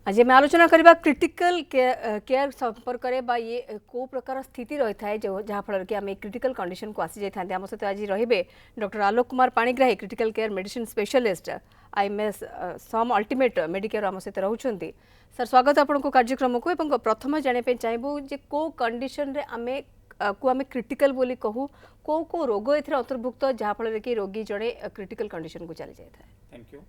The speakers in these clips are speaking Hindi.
आज आम आलोचना करबा क्रिटिकल केयर संपर्क रे बा ये को प्रकार स्थिति रही है जो जहाँफल कि आम क्रिटिकल कंडीशन को आसी जाते आम सहित आज रही doctor Alok Kumar Panigrahi critical care medicine specialist IMS SUM ultimate medicare आम सहित रोचे सर स्वागत आपको कार्यक्रम को प्रथम जानापी चाहबू जे को कंडीशन रे आमे को आम क्रिटिकल बोली कहू को रोग ए अंतर्भुक्त जहाँफल कि रोगी जड़े क्रिटिकल कंडीशन को चली जाए। Thank you.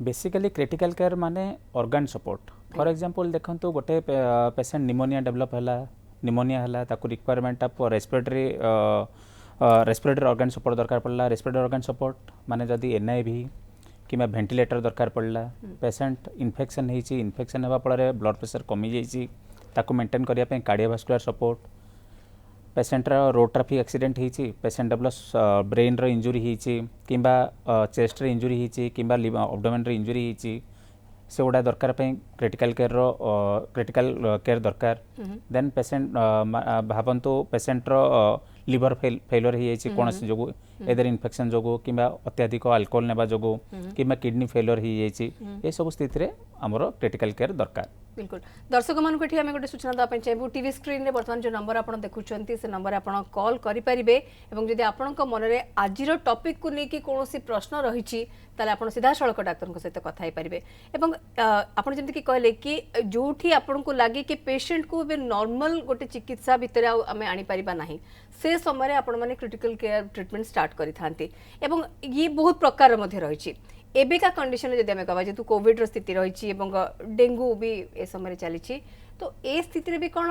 Basically critical care माने ऑर्गन सपोर्ट फॉर एग्जांपल देखंतु गोटे पेशेंट निमोनिया डेवलप हला निमोनिया हला ताकू requirement of respiratory organ support दरकार पड़ला रेस्पिरेटरी ऑर्गन सपोर्ट माने जदी एनआईवी किमा वेंटिलेटर दरकार पड़ला पेशेंट इन्फेक्शन हेची इन्फेक्शन हेबा पड़े ब्लड प्रेशर कमी जाइची ताकू मेंटेन करिया पे cardiovascular support patient road traffic accident होती पेशेंट डेवलप ब्रेन रो इंजुरी होती किंबा चेस्ट रे इंजुरी होती किंबा अब्डोमेन रे इंजुरी होती से गुड़ा दरकार क्रिटिकल केयर रो क्रिटिकल केयर दरकार देन पेशेंट भावंतु पेशेंट रो लिवर फेलियर हो जाइए कौन जो एदर इन्फेक्शन जो कि अत्याधिक अल्कोहल नेबा जो कि किडनी फेलियर हो जाइए ये सब स्थिति रे हमरो क्रिटिकल केयर दरकार। बिल्कुल दर्शक मान को आम गोटे सूचना देवाई चाहिए टीवी स्क्रीन में बर्तमान जो नंबर आप देखुं से नंबर आप कॉल करेंगे और जब आपण मन में आज टॉपिक को लेकिन कौन प्रश्न रही आप सीधा सड़क डाक्तर सहित कथा पारे आप जमीक कहले कि जो आपन को लगे कि पेशेंट को नॉर्मल गोटे चिकित्सा भितर आम आनीपर ना से समय आपण मैंने क्रिटिकल केयर ट्रिटमेंट स्टार्ट करते ये बहुत प्रकार रही एबिका कंडीशन जब आम कह जेहतु कोविड स्थिति रही डेंगू भी ए समय चली तो ए स्थिति भी कौन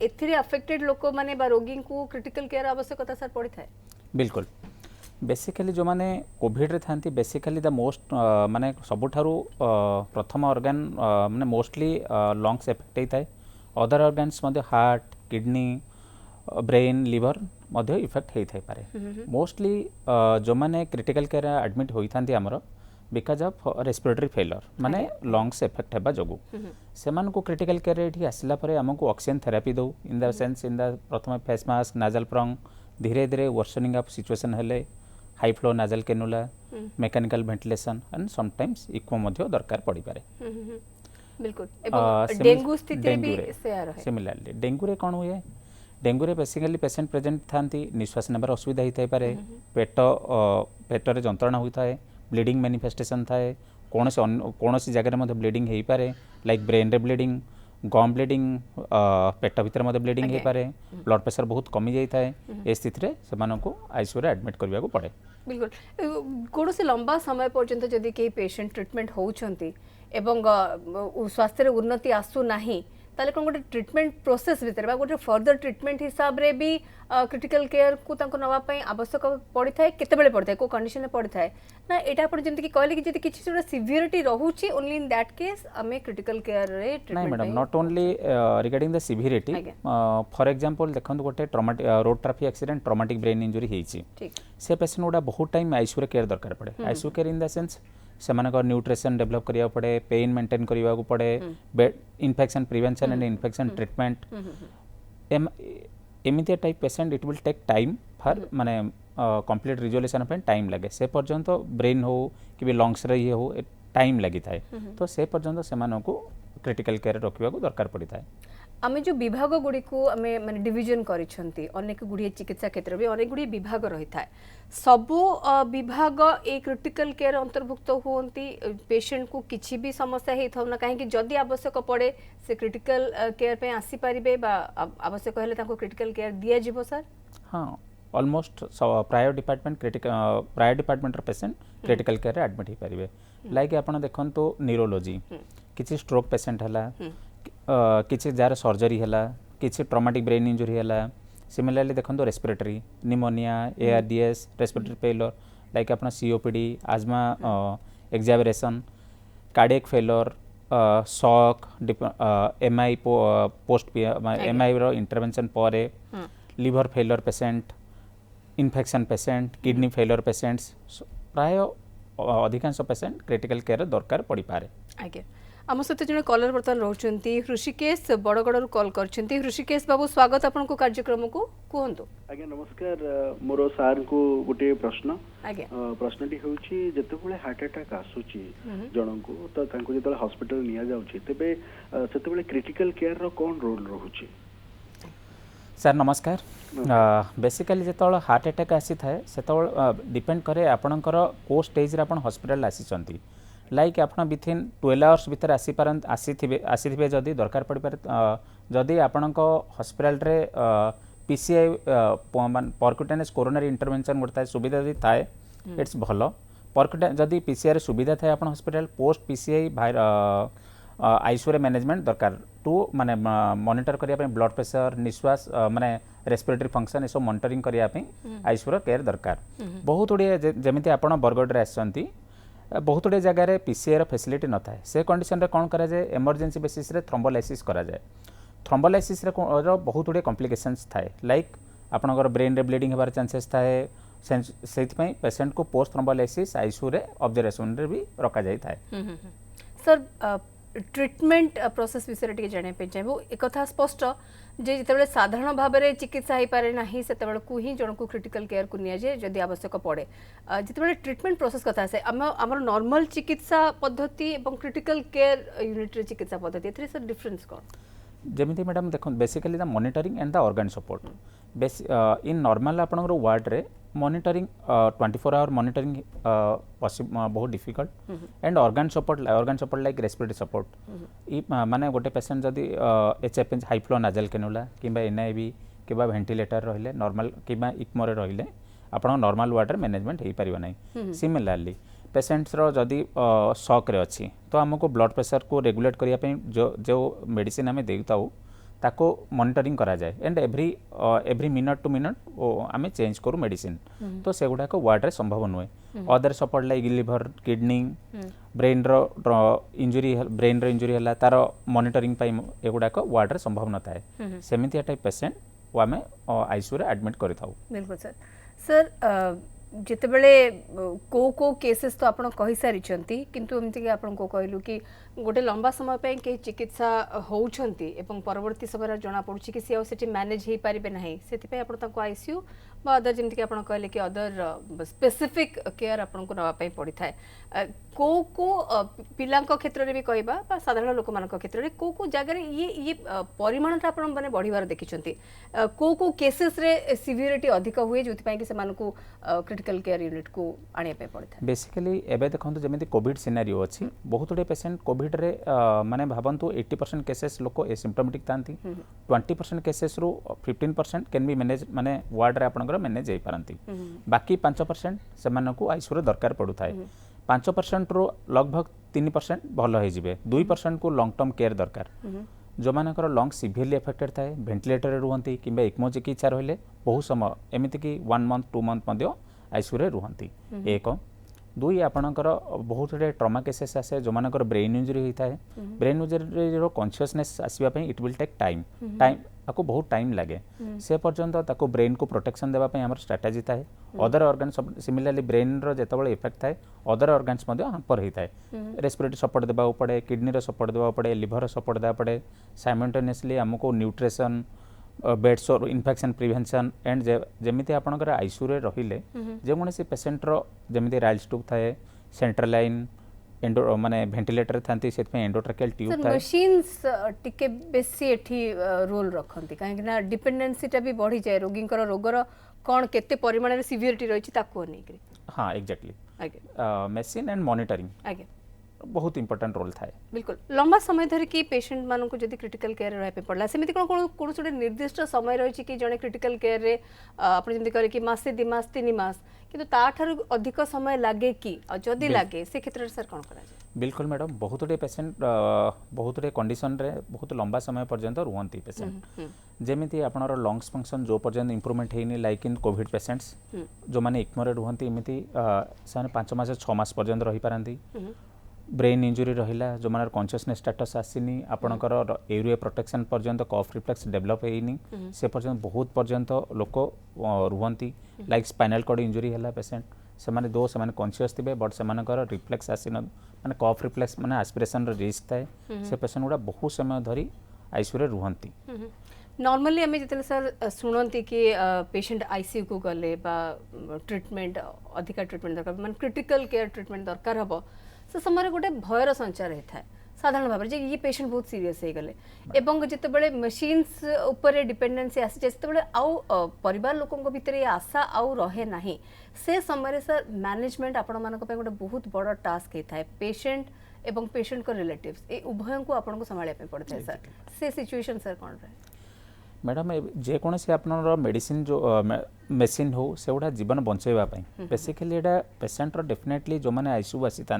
ए अफेक्टेड लोक मैंने रोगी को क्रिटिकल केयर आवश्यकता सर पड़ी था। बिल्कुल बेसिकली जो माने कोविड रे थांती बेसिकली द मोस्ट माने सबुठारु प्रथम ऑर्गन माने मोस्टली लंग्स एफेक्ट होता है अदर ऑर्गन्स मध्ये हार्ट किडनी ब्रेन लिवर मध्ये इफेक्ट होता है पारे मोस्टली जो माने क्रिटिकल केयर एडमिट होइथांती हमरो बिकॉज ऑफ रेस्पिरेटरी फेलियर माने लंग्स एफेक्ट हेबा जोगु से को क्रिटिकल केयर एठी आसिला परे हमको ऑक्सीजन थेरेपी दो in the sense in the प्रथम फेस मास्क नाजल प्रंग धीरे धीरे वर्सनिंग ऑफ सिचुएशन हेले high flow nasal cannula mechanical ventilation and sometimes इक्वो मध्ये दरकार पड़ी पारे। बिल्कुल एवं डेंगू स्थिति भी सिमिलरली डेंगू रे कोन हुए डेंगू रे बेसिकली पेशेंट प्रेजेंट थांती निश्वास नेबार असुविधा होता है पेट पेट रे जंत्रणा होता है ब्लीडिंग मैनिफेस्टेशन थाए कौन सी जगह में ब्लीडिंग हो पारे लाइक ब्रेन रे ब्लीडिंग गम ब्लीडिंग पेट भीतर मध्य ब्लीडिंग हो पारे ब्लड प्रेशर बहुत कमी जाए ए स्थिति रे से आईसीयू रे एडमिट करबा को पड़े। बिल्कुल कौन से लंबा समय पर्यंत जदि कई पेशेंट ट्रीटमेंट होउछंती एवं स्वास्थ्य रे उन्नति आसु नाही ताले कोन गोटे ट्रीटमेंट प्रोसेस भीतर बा गोटे फर्दर ट्रीटमेंट हिसाब रे भी क्रिटिकल केयर को तांको नवा पई आवश्यक पड़ी थाए केते बेले पड़ी थाए को कंडीशन में पड़ी थाए ना एटा आपण जेंति कि कहले कि जदि किछि जोटा सिवियरिटी रहूची ओनली इन दैट केस हमें क्रिटिकल केयर रे ट्रीटमेंट नहीं madam not only regarding the severity for example देखंतु गोटे traumatic road traffic accident traumatic brain injury हेची से पेशेंट ओडा बहुत टाइम आईसीयू रे केयर दरकार पड़े ICU care in the sense से न्यूट्रिशन डेवलप करिया पड़े पेन मेंटेन करिया को पड़े infection prevention and infection treatment एमितिया type patient it will take time for माने कंप्लीट रिजोल्यूशन पे टाइम लगे से पर्यंत ब्रेन हो कि लंग्स रे ये हो टाइम लगी थाए तो से पर्यंत से क्रिटिकल केयर रखा दरकार पड़ी थाए। आमे जो विभाग गुड़ी को आमे माने डिवीजन करिसंती अनेक गुड़ी चिकित्सा क्षेत्र में अनेक गुड़ी विभाग रही था सबु विभाग ए क्रिटिकल केयर अंतर्भुक्त होती पेशेंट को किसी भी समस्या ही था ना कहीं जदि आवश्यक पड़े से क्रिटिकल केयर पे आसी पारिबे बा आवश्यक हेले ताको क्रिटिकल केयर दिया जिवो सर। हाँ ऑलमोस्ट प्रायो डिपार्टमेंट प्रायो डिपार्टमेंट रो पेशेंट क्रिटिकल केयर रे एडमिट ही पारिबे लाइक आपण देखंतो न्यूरोलॉजी किछि स्ट्रोक पेशेंट हला किसी जार सर्जरी है किसी ट्रॉमेटिक ब्रेन इंजुरी है सिमिलरली देखो respiratory pneumonia ARDS respiratory failure like अपना COPD asthma exacerbation cardiac failure shock MI post MI रो इंटरवेंशन पर liver failure patient infection patient kidney failure patients प्राय अधिकांश पेशेंट क्रिटिकल केयर दरकार पड़ी पारे। आगे आम सहित जड़े कलर बर्तमान रोचंती हृषिकेश बड़गड़ कॉल करछंती हृषिकेश बाबू स्वागत आपनको कार्यक्रम को कहंतु। आज्ञा नमस्कार मोर सार को गोटे प्रश्न आज्ञा प्रश्नटी होउची जेतेबेले हार्ट अटैक आसुची जनको तो तांको जेतेबेले हॉस्पिटल निया जाउची तेबे सेतेबेले क्रिटिकल केयर रो कोन रोल रहूची। सर नमस्कार। बेसिकली जो हार्ट अटैक आसी थाए से डिपेंड करे आपणकर को स्टेज रे आपण हॉस्पिटल आसीचंती लाइक आप विथिन 12 आवर्स भीतर आसीथिबे जदि दरकार पड़ पारे जदि आपणक हॉस्पिटल रे पीसीआई परक्यूटेनियस कोरोनरी इंटरवेंशन गोटे सुविधा जदि थाए इट्स भल जदि पीसीआई रे सुविधा थाए आपण हॉस्पिटल पोस्ट पीसीआई आईसीयू रे मैनेजमेंट दरकार टू माने मॉनिटर करिया ब्लड प्रेशर निश्वास माने रेस्पिरेटरी फंक्शन सब मॉनिटरिंग करिया आईसीयू रो केयर दरकार। बहुत गुड़िए जमिति आपण बरगढ़ रे आसचंती बहुत गुड़े जगह पीसीआई फैसिलिटी न थाए से कंडीशन रे कौन करा जाए इमरजेंसी बेसिस रे थ्रोम्बोलाइसिस करा जाए। थ्रोम्बोलाइसिस रे बहुत गुड़े कॉम्प्लिकेशंस थाए लाइक आपनकर ब्रेन रे ब्लीडिंग होबार चांसेस थाए से पेशेंट को पोस्ट थ्रोम्बोलाइसिस आईसीयू रे ऑब्जर्वेशन रे भी रखा जाय थाए। सर ट्रीटमेंट प्रोसेस विषय टे जाना चाहिए एक कथा स्पष्ट जे जिते साधारण भाव में चिकित्सा हो पारे ना से ही जन को क्रिटिकल केयर को नि जाए जदि आवश्यक पड़े जिते ट्रीटमेंट प्रोसेस कथा आसे आम नॉर्मल चिकित्सा पद्धति और क्रिटिकल केयर यूनिट रे चिकित्सा पद्धति ए सर डिफरेंस कौन जमीती मैडम देखो basically the monitoring and the organ support base in normal आपनकर वार्ड रे मॉनिटरिंग 24 आवर मॉनिटरिंग बहुत difficult and organ support like respiratory support माने गोटे पेशेंट जदि HFN high flow nasal cannula किंबा एनआईवी किंबा वेंटिलेटर रहिले नॉर्मल किंबा इक्मो रे रहिले आपण नॉर्मल वार्ड रे मैनेजमेंट हे परिबा नै। सिमिलरली पेशेंट्स रो जदि शॉक रे अछि तो हमको ब्लड प्रेशर को रेगुलेट करिया पे जो मेडिसिन हमें देताऊ ताको मॉनिटरिंग करा जाए and every minute to minute आमे चेंज करू मेडिसिन तो से गुडा को वार्ड रे संभव नुए। Other support like liver kidney brain injury हला तार मॉनिटरिंग पाई एगुडा को वार्ड रे संभव न थाए सेमिति टाइप पेशेंट वो आमे आईसीयू रे एडमिट करि थाऊ। बिल्कुल सर। सर जितेबले को केसेस तो आपण कहि सारी छंती किंतु एमती के आपण को कहलु कि गोटे लंबा समय पे के चिकित्सा होउछंती एवं परवर्ती समय जना पड़ुछि कि से सेठी मैनेज हे पारिबे नाही सेति पे आपण ताको आईसीयू बा अदर जेमती के आपण कहले कि अदर स्पेसिफिक केयर आपण को नवा पई पड़ी थाए को पिलांक क्षेत्र रे भी कहबा बा साधारण लोक मानक क्षेत्र रे को जगह रे ये परिमाण आपण माने बढ़िवार देखिछंती को केसेस रे सिवियरिटी अधिक हुए जोति पई कि से मानकू क्रिटिकल केयर यूनिट को आने पे पड़ता है। बेसिकली एबे देखंतु जेमिति कोविड सिनेरियो अछि बहुत गुडे पेशेंट कोविड रे माने भाबंतु 80% केसेस लोक एसिम्प्टोमेटिक तांती 20% केसेस रो 15% कैन बी मैनेज माने वार्ड रे आपनकर मैनेज होई पारंती बाकी 5% से मानकू आईसीयू रे दरकार पड़ु थाए 5% रो लगभग 3% भल होई जिवे 2% को लॉन्ग टर्म केयर दरकार जो मानकर लंग सिवियरली अफेक्टेड थाए वेंटिलेटर रे रुहंती किंबा इक्मो चिकित्सा रहिले बहुत समय एमिति कि 1 मंथ 2 मंथ मध्य आईसीयू रे रुहंती। एक दुई आपणकर बहुत गुडे ट्रमा केसेस आसे जो मानकर ब्रेन इंजुरी होता है ब्रेन इंजुरी रो कॉन्शियसनेस आसीबा पई इट विल टेक टाइम आपको बहुत टाइम लगे से पर्यंत ताको ब्रेन को प्रोटेक्शन देबा पई हमर स्ट्रेटजी थाए अदर ऑर्गन सिमिलरली ब्रेन रो जेतबळे इफेक्ट थाए अदर ऑर्गन्स मध्ये हांपर होई थाए रेस्पिरेटरी सपोर्ट देबा पड़े किडनी रो सपोर्ट देबा पड़े लिवर रो सपोर्ट देबा पड़े साइमल्टेनियसली हमको nutrition bed sore infection prevention and जेमिति आपनकर आईसीयू रे रहिले जे कोनसी पेशेंट रो जेमिति राइल स्टूक थाए सेंट्रल लाइन एंडो माने वेंटिलेटर थांती सेत पे एंडोट्रैकियल ट्यूब थाए मशीन्स टिके बेसी एठी रोल रखंती काहे ना डिपेंडेंसी टा भी बढ़ी जाए रोगी कर रोगर कोन केते परिमाण रे सिवियरिटी रहिछि ताको नै करी। हां एग्जैक्टली मशीन एंड मॉनिटरिंग आगे बहुत इंपोर्टेंट रोल थाए। बिल्कुल लंबा समय धरि कि पेशेंट मानन को जदि क्रिटिकल केयर रहे पे पड़ला सेमिति कोन छोटे निर्दिष्ट समय रहिछि कि जने क्रिटिकल केयर रे आपण जंदी करे कि मासे 2 मास 3 मास किंतु ता ठार अधिक समय लागे कि जदि लागे से क्षेत्र रे सर कोन करा जाय। बिल्कुल मैडम बहुत गुडे पेशेंट बहुत गुडे कंडीशन रे बहुत लंबा समय पर्यंत रुहंती पेशेंट जेमिति आपनर लंग्स फंक्शन जो पर्यंत इंप्रूवमेंट हेनी लाइक इन कोविड पेशेंट्स जो माने इक्मो रे रुहंती एमिति साने 5 मास 6 मास पर्यंत रही पारंती ब्रेन इंजुरी रहिला जो मानर कॉन्शियसनेस स्टेटस आसीनी आपनकर एरिया प्रोटेक्शन पर्यंत कफ रिफ्लेक्स डेवलप हेनी से पर्यंत बहुत पर्यंत लोक रुहंती लाइक स्पाइनल कॉर्ड इंजुरी हला पेशेंट से माने दो से माने कॉन्शियस थिबे बट से मानकर रिफ्लेक्स आसीन माने कफ रिफ्लेक्स माने एस्पिरेशन रिस्क थाए से पेशेंट गुड़ा बहुत समय धरी आईसीयू रे रुहंती नॉर्मली आम जो सर शुणती कि पेशेंट आईसीयू को गले ट्रीटमेंट अधिका ट्रीटमेंट दरकार मान क्रिटिकल केयर ट्रीटमेंट दरकार हम से समय गोटे भयर संचार होता है साधारण भाव में ये पेशेंट बहुत सीरियस हो गले एवं जितेबाला मशीन्स उपर डिपेंडेंसी आसी जाए आउ परिवार लोकों भितर ये आशा आउ रहे ना से समय सर मैनेजमेंट आपण मानक गोटे बहुत बड़ टास्क होता है पेशेंट एवं पेशेंट को रिलेटिव्स ए उभय को आपन को संभालिया पड़ता है सर से सिचुएशन सर कौन रहे मैडम जेकोसी आपनर मेडिसिन जो मेसीन हो से गुड़ा जीवन बचाइवाई बेसिकली यहाँ पेसेंटर डेफिनेटली जो मैंने आईसीयू आसी था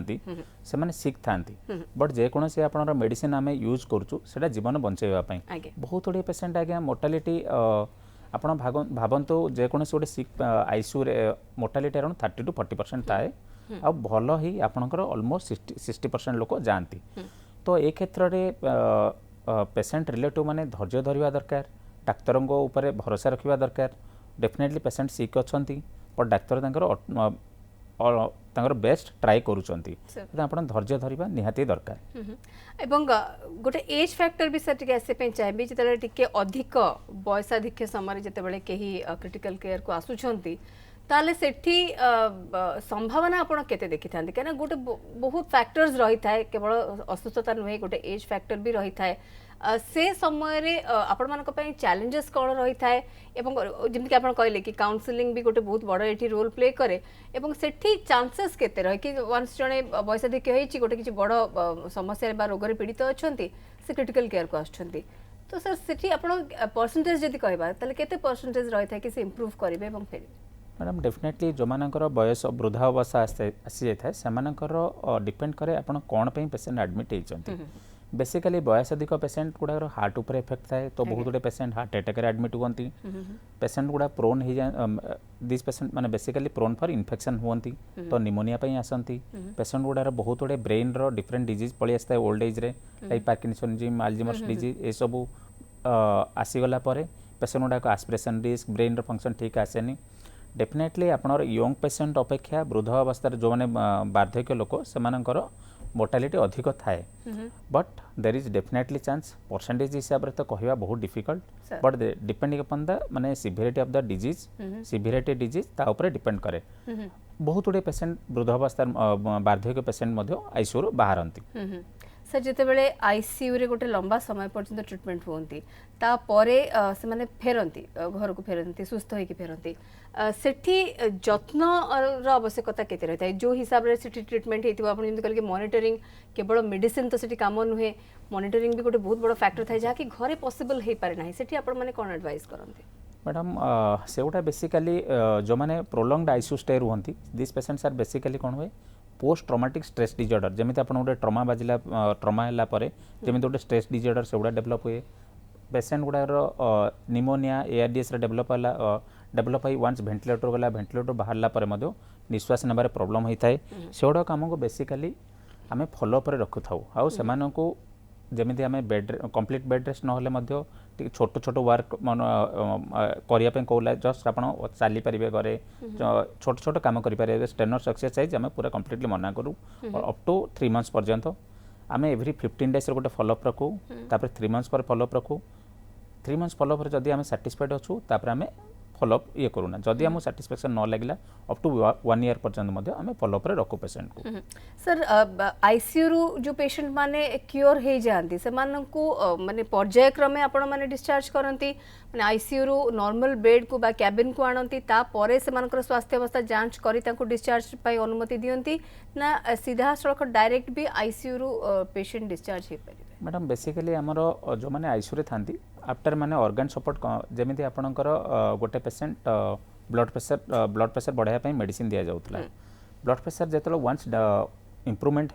से मैंने सिक था बट जेकोसी आपनर मेडिसिन आम यूज करूँ जीवन बचाइवाई बहुत गुड़े पेसेंट आज्ञा मोर्टालिटी आपड़ भावतु जेकोसी गोटे सिक आईसीयू मोर्टालिटी अराउंड 30 to 40% थाए आ भल ही आपणकर ऑलमोस्ट 60% लोक जाती तो ए क्षेत्र में पेसेंट रिलेटिव माने धैर्य धरवा दरकार डाक्तरों ऊपर भरोसा रखा दरकार डेफिनेटली पेसेंट सिक अच्छा बट डाक्तर तांकर बेस्ट ट्राई करूछंती आप धैर्य धरवा निहाती दरकार एवं गोटे एज फैक्टर भी सर आसपा चाहिए जिते टिके अधिक बयसाधिक्य समय जिते कहीं क्रिटिकल केयर को आसुंच ताले सेठी संभावना आपण केते देखि थांती कना गोटे बहुत फैक्टर्स रही थाए केवल असुस्थता नुहे गोटे एज फैक्टर भी रही थाए से समय रे आपण मानक पई चैलेंजेस कोन रही थाए एवं जेमति आपण कहले कि काउंसलिंग भी गोटे बहुत बड़ एठी रोल प्ले करे एवं सेठी चांसेस केते रही कि वंस जणे बयसाधिक्य होईची गोटे किछि बड़ समस्या बा रोग रे पीड़ित अछंती से क्रिटिकल केयर को आछंती तो सर सेठी आपण परसेंटेज जदि कहबा तले केते परसेंटेज रही थाए कि से इंप्रूव करिवे एवं फेर मैडम डेफिनेटली जो मानकर बयस वृद्धावस्था आसी जाए से डिपेंड करे आप कौन पे पेसेंट एडमिट होती बेसिकली बयसाधिक पेसेंट गुड़ा हार्ट उपर इफेक्ट थाए तो बहुत गुड़े पेसेंट हार्ट अटैक एडमिट हुई पेसेंट गुड़ा प्रोन हो जाए दिस पेसेंट माने बेसिकली प्रोन फॉर इन्फेक्शन हुई तो निमोनिया आसती पेसेंट गुड़ा बहुत गुड़े ब्रेन रो डिफरेंट डिजीज पलि आसता है ओल्ड एज रे लाइक पार्किंसनिज्म अल्जाइमर्स डिजीज ये सब आसीगला पेसेंट गुड़ा एस्पिरेशन रिस्क ब्रेन रो फंक्शन ठीक आसेनी डेफिनेटली आपनर यंग पेसेंट अपेक्षा वृद्ध अवस्था जो मैंने वार्धक्य लोक से मोर्टालिटी अधिक थाए but there is definitely chance percentage हिसाब से तो कहवा बहुत difficult but depending upon the माने severity of the disease severity disease ता ऊपर डिपेंड करे बहुत गुड़े पेसेंट वृद्ध अवस्था वार्धक्य पेसेंट आईसीयू बाहरती सर जितेबाला आईसीयू रे गोटे लंबा समय पर्यंत ट्रीटमेंट होती तापरे से माने फेरती घर को फेरती सुस्थ होकर फेरती सेठी जत्न आवश्यकता केते रहता है जो हिसाब रे सेठी ट्रीटमेंट हेतिबो आपण जेमति कहले कि मॉनिटरिंग केवल मेडिसिन तो सेठी काम नुहे मॉनिटरिंग भी गोटे बहुत बड़ फैक्टर थाए जहा कि घरे पॉसिबल हे पारे नाही सेठी आपण माने कोन एडवाइस करंती मैडम से गोटा बेसिकली जो मैंने प्रोलंगड आईसीयू स्टे रुहंती दिस पेसेंट्स आर बेसिकली कौन हुए पोस्ट ट्रॉमेटिक स्ट्रेस डिजॉर्डर जमी आप गोटे ट्रमा बाजिला ट्रमा है जमी गोटे स्ट्रेस डिजॉर्डर से गुड़ा डेभलप हुए पेसेंट गुड़ार निमोनिया एआरडीएस डेभलप डेभलप हो वन्स भेंटिलेटर गला भेंटिलेटर बाहर निश्वास नेबार प्रॉब्लम होता है से गुड़ा आमको बेसिकली आम फॉलोअप रखु था आउ से जमी आम बेड कंप्लीट बेड रेस्ट ना छोट छोट वर्क करने कहला जस्ट आप चली पारे घरे छोट छोट कम करेंगे स्टेनर्स एक्सरसाइज आम पूरा कम्प्लीटली मना करूँ अप टू 3 months पर्यंत आम एवरी 15 days गोटे फॉलोअप रखू तापर 3 months पर फॉलोअप रखू 3 months फॉलोअप जदि आम सैटिस्फाइड अच्छू तापर आम फॉलोअप ये करूना जदि आम सैटिस्फैक्शन न लगे अप टू 1 year पर्यंत आम फॉलोअप रखू पेसेंट को सर आईसीयू जो पेशेंट माने क्योर हो जाती से माने पर्यायक्रमे आपण माने डिस्चार्ज करती माने आईसीयू रू नॉर्मल बेड को बा कैबिन को आनती तापरे से मानकर स्वास्थ्य अवस्था जांच करी तांको डिस्चार्ज पाई अनुमति दियंती ना सीधा सड़क डायरेक्ट भी आईसीयू रू पेशेंट डिस्चार्ज हो पारे मैडम बेसिकली आमर जो मैंने आईसीयू रे थांती आफ्टर माने ऑर्गन सपोर्ट जमी आपणकर गोटे पेसेंट ब्लड प्रेशर बढ़ाया मेडिसिन दि जाऊला ब्लड प्रेशर जो वन्स इम्प्रूवमेंट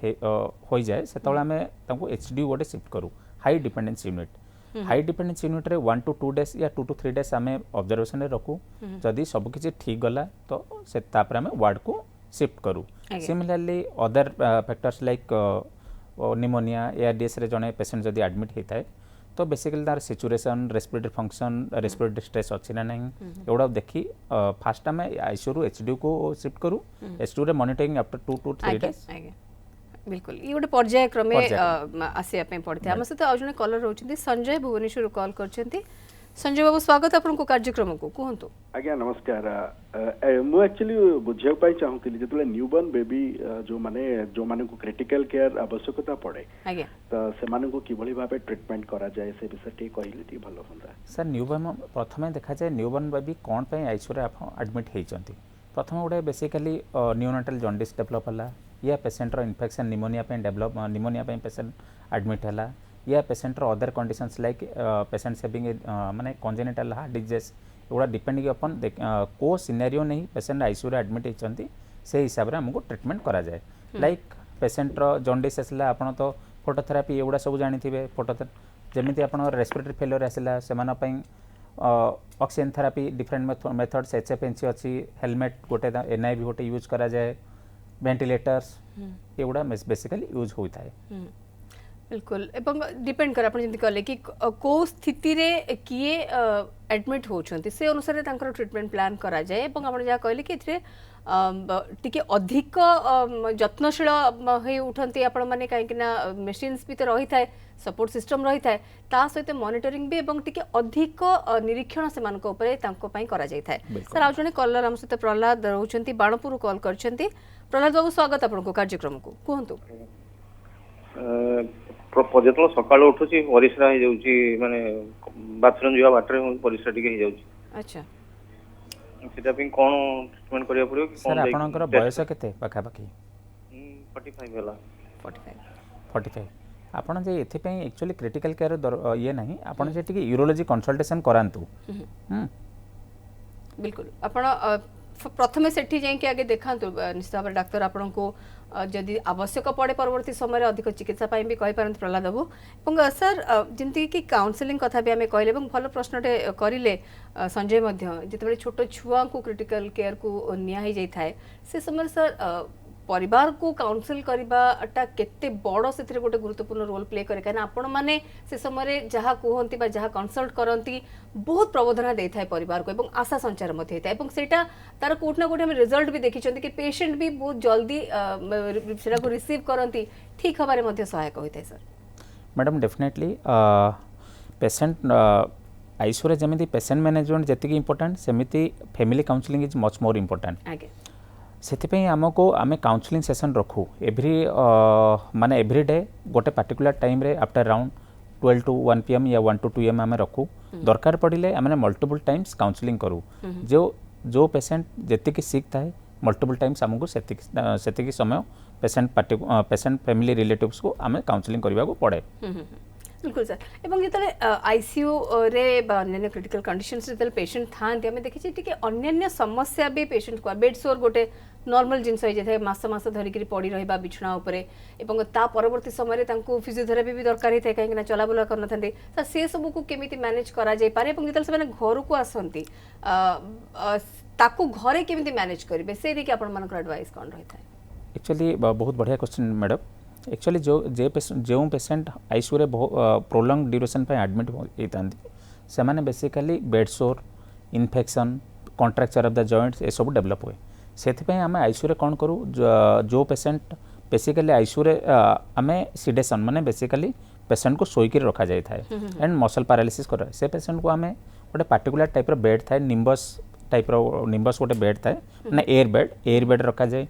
हो जाए से आम एचडीयू गोटे शिफ्ट करूँ high dependence unit high dependence unit रे 1 to 2 days या 2 to 3 days आम ऑब्जर्वेशन रखू जदि सबकि ठीक गला तो से आम वार्ड को शिफ्ट करूँ similarly other factors like pneumonia ARDS रे जने पेसेंट जदि एडमिट होता है तो बेसिकली तार situation respiratory function respiratory stress अच्छी ना नहीं एगुड़ा देखी फास्ट आम आईसीयू रू एचडीयू को शिफ्ट करूँ एचडीयू रे मॉनिटरिंग आफ्टर 2 to 3 days बिल्कुल ये गोटे पर्याय क्रमे पर्यायक्रमे। आसिया पे पड़ते आम सहित आज जन कलर रोचंती संजय भुवनेश्वर कॉल करछंती संजय बाबू स्वागत आपनको कार्यक्रम को कहंतु आज्ञा नमस्कार मु एक्चुअली बुझिया पाई चाहूतिली जेतले न्यूबॉर्न बेबी जो माने को क्रिटिकल केयर आवश्यकता पड़े आज्ञा तो से माने को किभली भाबे ट्रीटमेंट करा जाए से विषय टी कहिले टी भलो होंदा सर न्यूबॉर्न प्रथमे देखा जाए न्यूबॉर्न बेबी कौन पे आईसीयू रे आप एडमिट होइचंती प्रथम गोटे बेसिकली न्यूनाटाल जॉन्डिस डेवलप होला या पेशेंट रो इन्फेक्शन निमोनिया पे डेवलप निमोनिया पे पेशेंट एडमिट होला या पेशेंट रो other conditions like patient having माने कंजेनिटल हार्ट डिजीज एगुड़ा डिपेंडिंग अपन को सिनेरियो नहीं पेशेंट आईसीयू रे एडमिट होइचंती से हिसाब रे हमको ट्रीटमेंट करा जाए लाइक पेशेंट रो जॉन्डिस आसला आपण तो फोटोथेरापी एगुड़ा सब जानिथिबे फोटोथेरापी जेमिति आपण रेस्पिरेटरी फेलियर आसला सेमाना पई oxygen therapy different methods HFNC अच्छी हेलमेट गोटे एनआईवी गोटे यूज करा जाए वेंटिलेटर्स एगुड़ा बेसिकली यूज होता है बिल्कुल एवं डिपेंड कर आपण जंती कहले कि को स्थिति रे किए एडमिट होचंती से अनुसार तांकर ट्रीटमेंट प्लान करा जाए एवं आपण जा कहले कि इथरे टिके अधिक जत्नशील हे उठंती आपण माने काहे कि ना मशीन्स भी तो रही थाए सपोर्ट सिस्टम रही थाए ता सहित मॉनिटरिंग भी एवं टिके अधिक निरीक्षण से मानको ऊपर तांको पई करा जाय थाए सर आ जने कॉलर हम सहित प्रहलाद रहउचंती बाणपुर कॉल करचंती प्रहलाद बाबू स्वागत आपनको कार्यक्रम को कहंतु ଯେତେବେଳେ ସକାଳୁ ଉଠୁଛି ପରିସ୍ରା ହେଇଯାଉଛି ମାନେ ବାଥରୁମ ଯିବା ବାଟରେ ପରିସ୍ରା ଟିକେ ହେଇଯାଉଛି अच्छा ସେଟା ପାଇଁ କଣ ଟ୍ରିଟମେଣ୍ଟ କରିବାକୁ ପଡିବ କି सर आपनकर बयस केते पाखा पाखी 45 ହେଲା 45 आपण जे एथि पई एक्चुअली क्रिटिकल केयर ये नहीं आपण जे टिके यूरोलॉजी कंसल्टेशन करांतु बिल्कुल आपण प्रथमे सेठी जाई के आगे देखांतु निश्चित भाव डाक्टर आपण को जदि आवश्यक पड़े परवर्ती समय अधिक चिकित्सा पाई भी कहि पारंत प्रहलाद बाबू एवं सर जंती कि काउंसलिंग कथा भी आमे कहले एवं भलो प्रश्नटे करिले संजय मध्य जेतेबेले छोट छुआ को क्रिटिकल केयर को निया ही जाई थाए से समय सर परिवार को काउंसिल करवाटा केते बड़ से गोटे गुरुत्वपूर्ण रोल प्ले करे कारण आपण माने से समय जहाँ कहती बा जहाँ कंसल्ट करती बहुत प्रबोधना दे थाए परिवार को एवं आशा संचार मध्य होता है एवं सेटा तार कोट ना कोट हम रिजल्ट भी देखी कि पेशेंट भी बहुत जल्दी सेटा को रिसीव करती ठीक हबारे मध्य सहायक होता है sir madam definitely patient ICU रे जेमिति पेशेंट मैनेजमेंट जेतिकी इंपोर्टेंट सेमिति family counselling is much more important आगे से आमको आम काउंसलिंग सेशन रखू एवरी माने एवरी डे गोटे पार्टिकुलर टाइम रे आफ्टर अराउंड 12 to 1 PM या 1 to 2 AM आम रखू दरकार पड़े आम मल्टीपल टाइम्स काउंसलिंग करूँ जो पेशेंट जेतिकी सिक थाए मल्टीपल टाइम्स आमको सेतिकी समय पेशेंट फैमिली रिलेटिव्स को आम काउंसलिंग करने को पड़े बिल्कुल सर एवं जिते आईसीयू रे अन्य क्रिटिकल कंडीशंस रे पेशेंट थांती आम देखी टी अन्य समस्या भी पेशेंट को बेड सोर गोटे नॉर्मल जिनस हो जाए मास मास धरिक पड़ी रहा बिछना उपरे एवं ता परवर्ती समय फिजियोथेरापी भी दरकार होता है कहीं चलाबुला करना सर से सब को केमिति मैनेज करा जाय पारे एवं जिते से घर को आसती ताकू घरे केमिति मैनेज करेंगे से देखिए आपण मानकर एडवाइस कौन रहता है एक्चुअली बहुत बढ़िया क्वेश्चन मैडम एक्चुअली जो पेशेंट आईसीयू रे प्रोलंग ड्यूरेशन पे एडमिट होता से माने basically bed sore infection contracture of the joints ये सब डेवलप हुए से आम आईसीयू रे कौन करूँ जो पेशेंट बेसिकली आईसीयू रे आम सिडेशन माने बेसिकली पेशेंट को शोईक रखा जाए एंड मसल पैरालिसिस कर से पेशेंट को आम गोटे पार्टिकुलर टाइप रो बेड थाए निम्बस टाइप रो निम्बस गोटे बेड थाए ना एयर बेड रखा जाए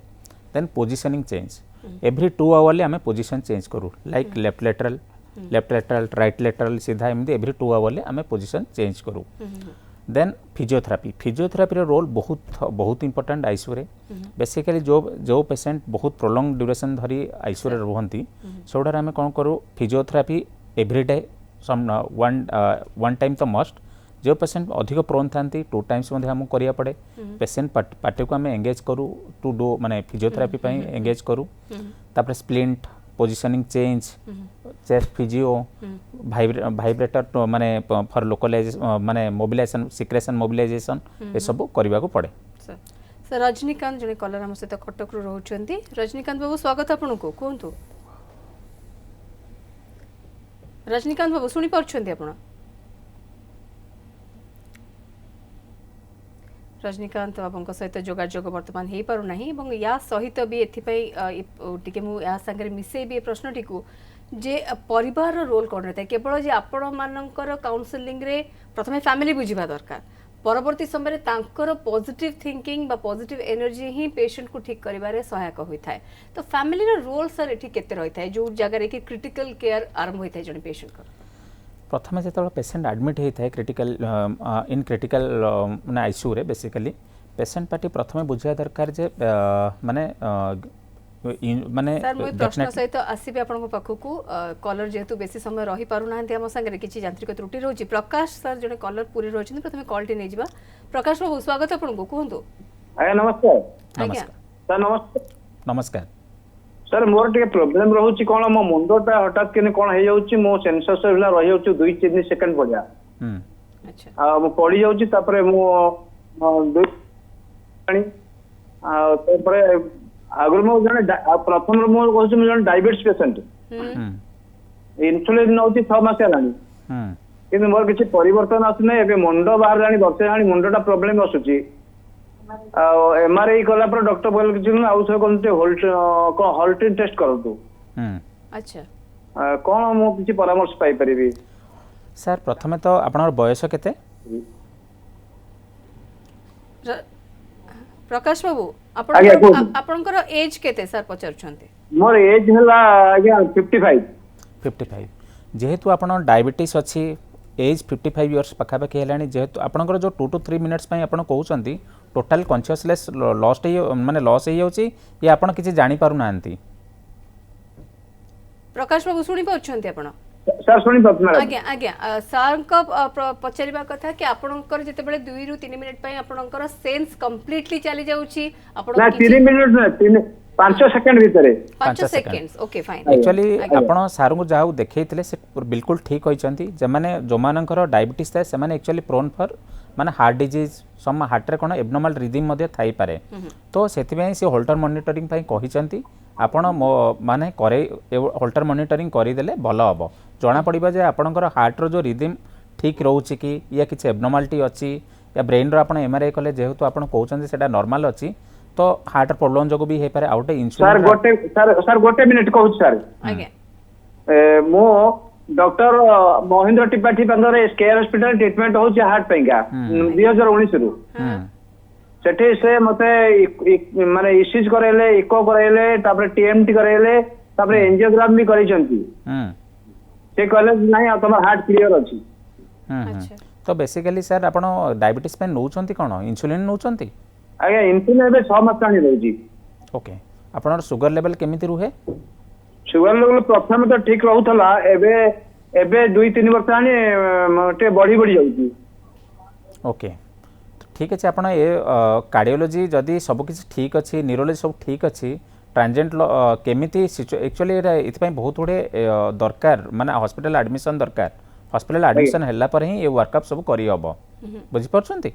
then positioning change every 2 hour आम पोजिशन चेंज करूँ like left lateral right lateral सीधा एमती एवरी 2 आवर आम पोजिशन चेंज करूँ देन फिजियोथेरापी रोल बहुत इंपोर्टेंट आईसीयू रे बेसिकली जो पेशेंट बहुत प्रोलंग ड्यूरेशन धरी आईसीयू रे रहती से आम कौन करूँ फिजियोथेरापी एवरीडे वन टाइम तो मस्ट जो पेशेंट अधिक प्रोन था 2 टाइम्स आमको करिया पड़े पेशेंट पार्टी को आम एंगेज करूँ टू डू माने फिजियोथेरापी एंगेज करूँ तापर splint positioning change chest physio vibrator माने फॉर लोकलाइजेशन माने मोबिलाइजेशन सिक्रेशन मोबिलाइजेशन ये सब करने को पड़े सर रजनीकांत जने कलर हम सहित कटक रोचंती रजनीकांत बाबू स्वागत आपनको कहतु रजनीकांत बाबू सुनी पारछंती आपण रजनीकांत बाबू सहित जोगाजोग बर्तमान हो पारना या सहित भी एटी या सागर मिसई भी प्रश्नटी को जे परिवार रोल कौन रही है केवल जे आपण मानकर काउंसलिंग रे प्रथमे फैमिली बुझा दरकार परवर्ती समय पॉजिटिव थिंकिंग बा पॉजिटिव एनर्जी ही पेशेंट को ठीक करिबारे सहायक होता है तो फैमिली रो रोल सर एठी केते रही है जो जगह कि क्रिटिकल केयर आरंभ होता है जन पेशेंट को प्रथम जो पेसेंट एडमिट होता है क्रिटिकल इन क्रिटिकल माने आईसीयू रे बेसिकली पेसेंट पार्टी प्रथम बुझा दरकार जे माने माने सर मुई प्रश्न सहित आसीबे आपन पाखकू कॉलर जेहेतु बेसी समय रही पारु नाहंती हम संगे किछि यांत्रिक त्रुटि रहउछि प्रकाश सर जने कॉलर पूरी रहउछि प्रथमे कॉल टी नै जिबा प्रकाश बाबू स्वागत आपन को कहंतु आज्ञा नमस्कार आज्ञा सर नमस्कार नमस्कार सर मोर टे प्रॉब्लम रहउछि कोन मो मुंडटा हठात केने कोन हे जाउछि मो सेंसस होला रहि जाउछि 2-3 सेकंड पडिया अच्छा आ मो पड़ी जाउछि तापरे मो दुई पानी आ तापरे आगर मो जने प्रथम मो कहछि मो जने डायबिटीज पेशेंट इन्सुलिन नउछि 6 मास हेलानी किंतु मोर किछि परिवर्तन आसने एबे मुंड बाहर जानी बसे जानी मुंडटा प्रॉब्लम आसुछि एमआरआई कला पर डॉक्टर बोल कि आउ सब कोनते हॉल्टिन टेस्ट करतु अच्छा कोन मो किछि परामर्श पाई परिबी सर प्रथमे तो आपनर बयस केते प्रकाश बाबू आज्ञा, आपनकर एज केते सर पचारछन्ते मोर एज हला आज्ञा 55 जेहेतु आपण डायबिटीज अच्छी एज 55 इयर्स पाखापाखि है जेहेतु आपंकर जो 2 to 3 मिनिट्स आप कहते टोटाल कॉन्शियसनेस लॉस्ट माने लॉस हो या आपण किसी जानी पारु नांती प्रकाश बाबू सुनी पाउछन्ते आपण सर सुनी पाउछ आज्ञा आज्ञा सर को पचारिबा कथा कि आपनकर जेतेबेले 2 ରୁ 3 मिनिट पई आपनकर सेंस कंप्लीटली चली जाउची आपण ना 3 मिनिट ना 5 सेकंड भीतर 5 सेकंड्स ओके फाइन एक्चुअली आपण सार को जाऊ देखैतिले से बिल्कुल ठीक होइचंती जे माने जो मानकर डायबिटीज थाए से माने एक्चुअली प्रोन फॉर माने हार्ट डिजीज सम हार्ट रे कोन एब्नॉर्मल रिदम मध्ये थाई पारे तो सेति से होल्टर मॉनिटरिंग पई कहिचंती आपण माने करे होल्टर मॉनिटरिंग करि देले भलो हबो जना पड़िबा जे आपणकर हार्ट रो जो रिदम ठीक रहउची कि या किछ एब्नॉर्मलिटी अछि या ब्रेन रो आपण एमआरआई कले जेहेतु आपण कहउचंती सेटा नॉर्मल अछि तो हार्ट प्रॉब्लम जो भी हे पारे आउटे इंसुलिन सर गोटे मिनिट कहू सर आज्ञा मो डॉक्टर महेंद्र त्रिपाठी पंदर केयर हॉस्पिटल ट्रीटमेंट होची हार्ट पेंगा 2019 रु सेठी से मते माने ईसीजी करेले इको करेले तापर टीएमटी करेले तापर एंजियोग्राम भी करिसंती से कहले नाही तमर हार्ट क्लियर अछि अच्छा तो बेसिकली सर आपण डायबिटीज पे नउचंती कोन इंसुलिन नउचंती आज्ञा इंसुलिन एबे 6 मास कानी रहउची ओके आपनर शुगर लेवल केमिति रुहे शुगर लेवल प्रथम तो ठीक रहउतला एबे 2-3 वर्ष आनी टे बढ़ी जाउची ओके ठीक अच्छे आपड़ ये कार्डियोलॉजी जदि सब किसी ठीक अच्छी न्यूरोलॉजी सब ठीक अच्छी ट्रांजेंट केमिति एक्चुअली ये बहुत गुड़े दरकार माने हॉस्पिटल एडमिशन दरकार हॉस्पिटल एडमिशन हैला पर ही ये वर्कअप सब करी हबो बुझि परछंती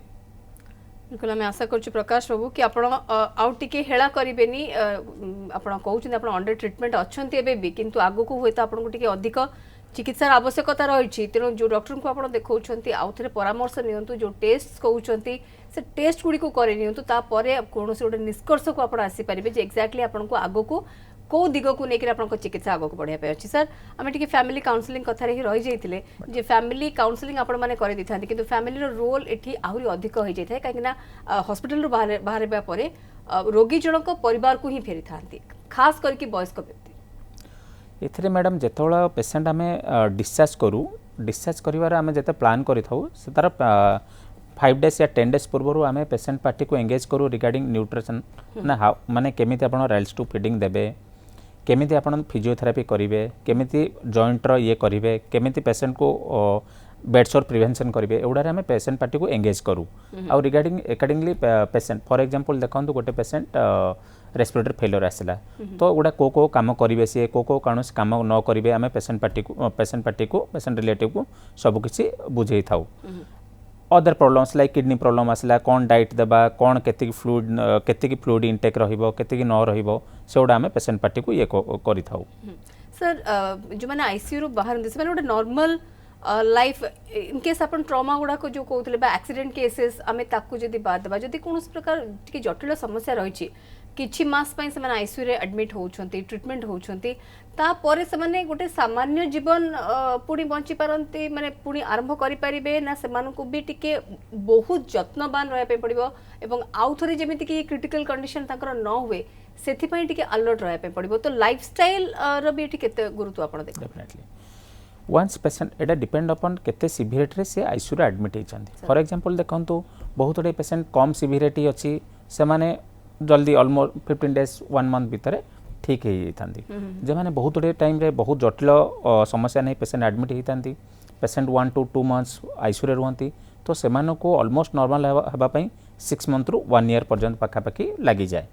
बिल्कुल आम आशा करूँ प्रकाश बाबू कि आपण आउ टिके हेला करेनि आपण कहते आप अंडर ट्रिटमेंट अच्छा भी किंतु आगु को हुए तो आपको टिके अधिक चिकित्सार आवश्यकता रही तेणु जो डॉक्टर को आप देखते आउ थे परामर्श नियंतु जो टेस्ट कहते से टेस्ट गुड़ी को करे कौन गोटे निष्कर्ष को आप आसीपारे एक्जाक्टली आपको आगु को कौ दिग को लेकर आप चिकित्सा आगे बढ़ाई अच्छी सर आम टे फैमिली काउंसलिंग कथार ही रही जाइए जे फैमिली काउंसलिंग आपण मैंने कर कि फैमिली रोल ये आहरी अधिक हो जाए कहीं हॉस्पिटल बाहर रोगी जनक परिवार को ही फेरी था खास करके वयस्क व्यक्ति एथिरे मैडम जेतोला पेशेंट आम डिस्चार्ज करूँ डिस्चार्ज कर आम जिते प्लान करूँ से तार 5 days या 10 days पूर्व आम पेशेंट पार्टी को एंगेज करूँ रिगार्डिंग न्यूट्रिशन ना माने केमिति आपण राइल्स टू फीडिंग देबे केमिति आपण फिजियोथेरापी करेंगे केमिति जॉइंटर ये करेंगे केमिति पेशेंट को बेडसोर प्रिवेंशन करेंगे एगुड़ा आम पेशेंट पार्टी को एंगेज करूँ आउ regarding accordingly patient for example देखो गोटे पेशेंट रेस्पिरेटरी फेलियर आसला तो गुड़ा को काम करेंगे सी को कौन काम न करेंगे आम पेशेंट पार्टी को पेशेंट रिलेटिव को सबकिछि बुझे था other problems like kidney problem आसला कौन डाइट देबा कौन केतिक फ्लूइड इनटेक रहिबो केतिक न रहिबो सेउडा आमे पेशेंट पार्टी को ये करि थाउ सर जो माने आईसीयू रो बाहर से माने नॉर्मल लाइफ इन केस अपन ट्रॉमा गुड़ाक जो कहते बा एक्सीडेंट केसेस आम ताकू जदि बाद देबा जदि कौन प्रकार टिके जटिल समस्या रही किछि मास पई से आईसीयू रे एडमिट होउछंती ट्रीटमेंट होउछंती तापर से माने गोटे सामान्य जीवन पुणी बंची पारंती माने पुणी आरंभ करि परिबे ना सेमानकु भी टिके बहुत जत्नवान रहय पे पड़िबो एवं आउ थरे जेमिति कि क्रिटिकल कंडीशन ताकर न हुए सेथि पई टिके अलर्ट रहय पे पड़िबो तो लाइफस्टाइल रो भी टिके केते गुरुत्व आपण देखो डेफिनेटली वन्स पेशेंट एटा डिपेंड अपन केते सिवियरिटी रे से आईसीयू रे एडमिट होइछंती फॉर एग्जांपल देखंतु बहुत रे पेशेंट कम सिवियरिटी अछि से माने जल्दी ऑलमोस्ट 15 डेज 1 मंथ भीतर ठीक हो जाती जे मैंने बहुत गुड़े टाइम रे बहुत जटिल समस्या नहीं पेशेंट एडमिट होती पेशेंट 1 to 2 months आईसीयू रे रुहती तो से ऑलमोस्ट नॉर्मल होगापाई 6 month रू 1 year पर्यंत पाखापाखि लगी जाए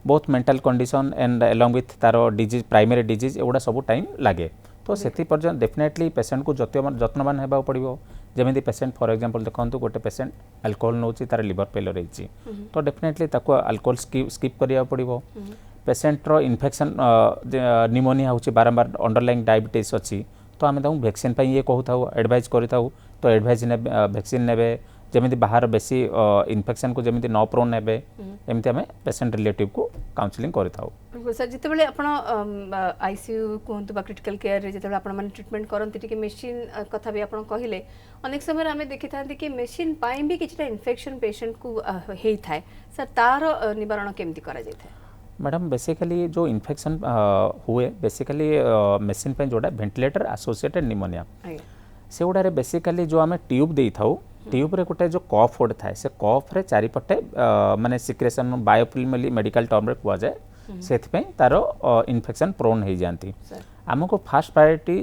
बहुत mental condition and along with तार डिजीज प्राइमरी डिजीज एगुड़ा सब टाइम लगे तो से पर्यंत डेफिनेटली पेशेंट को जत्नवान होगा पड़ो जमी पेशेंट फॉर एग्जांपल देखो गोटे पेशेंट अल्कोहल नौ तार लिवर फेलियर होती तो डेफिनेटली अल्कोहल स्किप करा पड़ो पेशेंट रो इन्फेक्शन निमोनिया होची बारंबार अंडरलाइन डायबिटीज अच्छी तो आम वैक्सीन ये कहूँ एडवाइज करूँ तो एडवाइज ने वैक्सीन ने जमी बाहर बेसी इन्फेक्शन को जमी न प्रोन ने एमती आम पेशेंट रिलेटिव को काउंसलिंग करें सर जिते आप आईसीयू कहतु क्रिटिकल केयर रे जिते आप ट्रिटमेंट करती मेसीन कथा भी आप कहले अनेक समय आम देखी था कि मेसीन भी किसी इन्फेक्शन पेशेंट को होता है सर तार निवारण केमती करा जाए मैडम बेसिकली जो इन्फेक्शन हुए बेसिकली मेसीन जोड़ा वेंटिलेटर एसोसिएटेड निमोनिया से गुड़ा बेसिकली जो आम ट्यूब दे था ट्यूब रे गोटे जो कफ गोटे थाए से कफ रे चारिपटे माने सिक्रेशन बायोफिल्म मेडिकल टर्म रे कुआ जाए से तार इन्फेक्शन प्रोन हो जाती आमको फास्ट प्रायोरिटी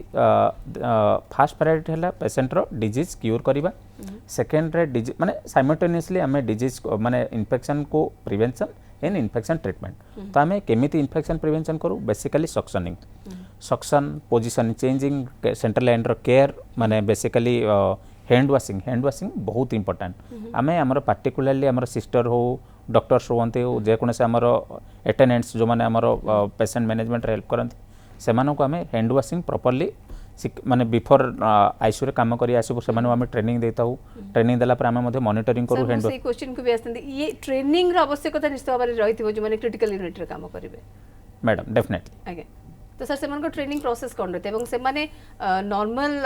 है पेशेंट रो डिजीज क्यूर करवा सेकेंड रे डिजीज माने साइमल्टेनियसली आम डिजीज माने इन्फेक्शन को प्रिवेंशन एंड इन्फेक्शन ट्रीटमेंट तो आम केमिति इन्फेक्शन प्रिवेंशन करूँ basically suctioning suction position changing central and रो केयर माने बेसिकली हैंड वाशिंग बहुत इंपोर्टेंट आम आमर पार्टिकुलरली आमर सिस्टर हो डॉक्टर्स रुहते हो जेकोसी आमर अटेंडेंट्स जो मैंने आमर पेशेंट मैनेजमेंट हेल्प करती से आम हैंड वाशिंग प्रॉपर्ली माने बिफोर आईसीयू रे काम करी आसबु से आम ट्रेनिंग देता हूँ ट्रेनिंग देला पर आम मॉनिटरिंग करू हैंड से क्वेश्चन को भी आसते ये ट्रेनिंग रो आवश्यकता निश्चित भाव में रही जो मैंने क्रिटिकल यूनिट रे काम करेंगे मैडम डेफिनेटली आगे तो सर से ट्रेनिंग प्रोसेस कौन रही है से माने नॉर्मल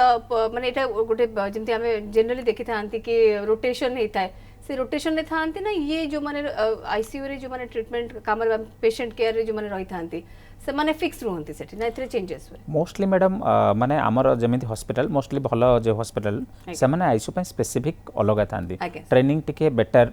माने एटा गोटे जमती आम जनरली देखी था कि रोटेशन होता है से रोटेशन में था ना ये जो माने आईसीयू रे जो माने ट्रीटमेंट काम पेशेंट केयर रे जो माने रही था से माने फिक्स रुहंती सेठी ना इतरे चेंजेस हुए मोस्टली मैडम माने आमर जमिति हॉस्पिटल मोस्टली भलो जो हॉस्पिटल से माने आईसीयू पे स्पेसिफिक अलग थांती ट्रेनिंग टिके बेटर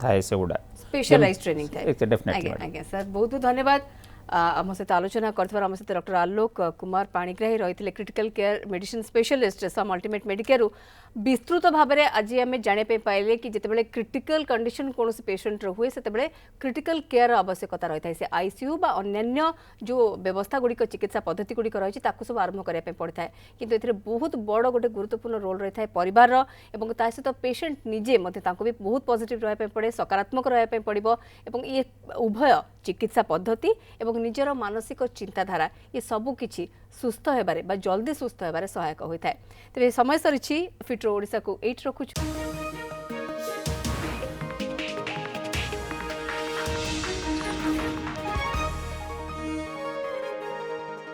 थाए से गुडा स्पेशलाइज्ड ट्रेनिंग थाए डेफिनेटली आगे सर बहुत धन्यवाद आम सहित आलोचना करथिबार आम सहित डॉक्टर आलोक कुमार पाणिग्राही रही क्रिटिकल केयर मेडिसिन स्पेशलिस्ट सम अल्टिमेट मेडिकेयर विस्तृत भाव में आज आम जाने पाइले कि जितेबाला क्रिटिकल कंडीशन कौन पेशेंट हुए से क्रिटिकल केयर आवश्यकता रही है से आईसीयू बा अन्य जो व्यवस्था गुड़िक चिकित्सा पद्धति गुड़िक रही है सब आरंभ करने पड़ता है किंतु एथिरे बहुत बड़ गोटे गुरुत्वपूर्ण रोल रही है परिवार और ता सहित पेशेंट निजे भी बहुत पॉजिटिव रहा पड़े सकारात्मक रहा पड़ो और ये उभय चिकित्सा पद्धति और निजर मानसिक चिंताधारा ये सबू किछि सुस्थ हेबारे बा जल्दी सुस्थ हेबारे सहायक होता है तेज समय सरी फिट्रो ओडिशा को एट रखुछु।